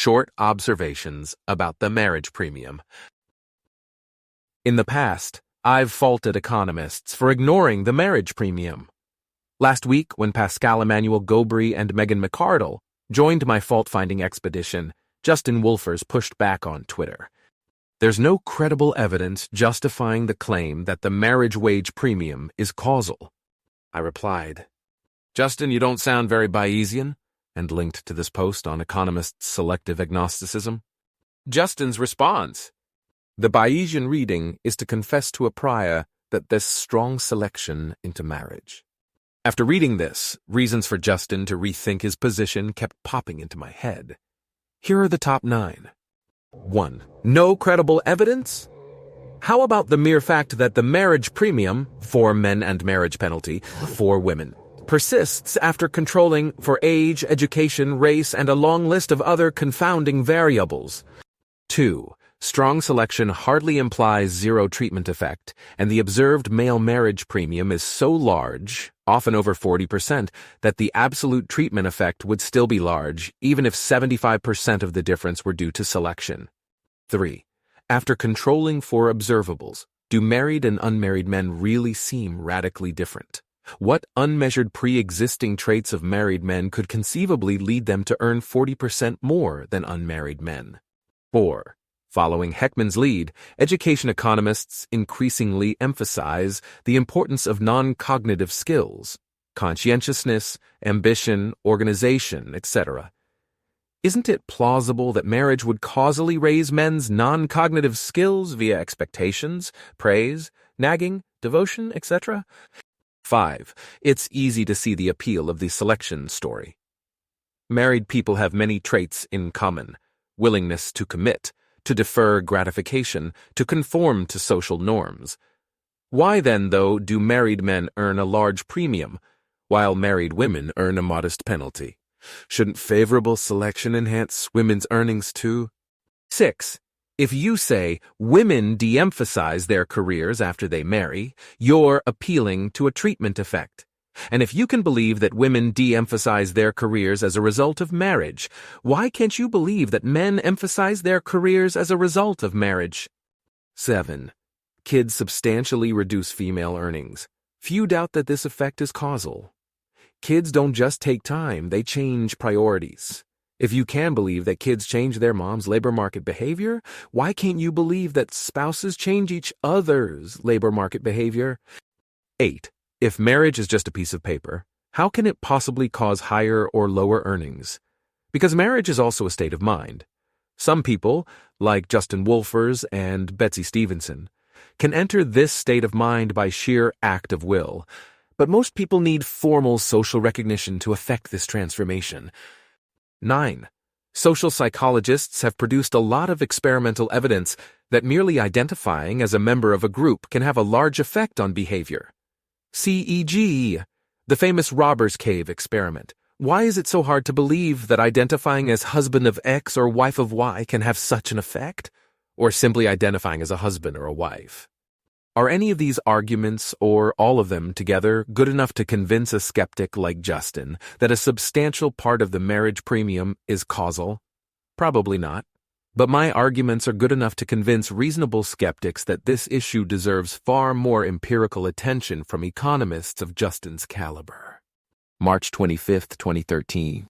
Short observations about the marriage premium. In the past, I've faulted economists for ignoring the marriage premium. Last week, when Pascal Emmanuel Gobry and Megan McArdle joined my fault-finding expedition, Justin Wolfers pushed back on Twitter. There's no credible evidence justifying the claim that the marriage wage premium is causal. I replied, "Justin, you don't sound very Bayesian," and linked to this post on economists' selective agnosticism. Justin's response: "The Bayesian reading is to confess to a pariah that there's strong selection into marriage." After reading this, reasons for Justin to rethink his position kept popping into my head. Here are the top 9. 1. No credible evidence? How about the mere fact that the marriage premium, for men and marriage penalty, for women, persists after controlling for age, education, race, and a long list of other confounding variables? 2. Strong selection hardly implies zero treatment effect, and the observed male marriage premium is so large, often over 40%, that the absolute treatment effect would still be large, even if 75% of the difference were due to selection. 3. After controlling for observables, do married and unmarried men really seem radically different? What unmeasured pre-existing traits of married men could conceivably lead them to earn 40% more than unmarried men? 4. Following Heckman's lead, education economists increasingly emphasize the importance of non-cognitive skills, conscientiousness, ambition, organization, etc. Isn't it plausible that marriage would causally raise men's non-cognitive skills via expectations, praise, nagging, devotion, etc.? 5. It's easy to see the appeal of the selection story. Married people have many traits in common: willingness to commit, to defer gratification, to conform to social norms. Why then, though, do married men earn a large premium, while married women earn a modest penalty? Shouldn't favorable selection enhance women's earnings too? 6. If you say women de-emphasize their careers after they marry, you're appealing to a treatment effect. And if you can believe that women de-emphasize their careers as a result of marriage, why can't you believe that men emphasize their careers as a result of marriage? 7. Kids substantially reduce female earnings. Few doubt that this effect is causal. Kids don't just take time, they change priorities. If you can believe that kids change their mom's labor market behavior, why can't you believe that spouses change each other's labor market behavior? 8. If marriage is just a piece of paper, how can it possibly cause higher or lower earnings? Because marriage is also a state of mind. Some people, like Justin Wolfers and Betsy Stevenson, can enter this state of mind by sheer act of will, but most people need formal social recognition to effect this transformation. 9. Social psychologists have produced a lot of experimental evidence that merely identifying as a member of a group can have a large effect on behavior. CEG, the famous Robbers Cave experiment. Why is it so hard to believe that identifying as husband of X or wife of Y can have such an effect? Or simply identifying as a husband or a wife? Are any of these arguments, or all of them together, good enough to convince a skeptic like Justin that a substantial part of the marriage premium is causal? Probably not. But my arguments are good enough to convince reasonable skeptics that this issue deserves far more empirical attention from economists of Justin's caliber. March 25, 2013.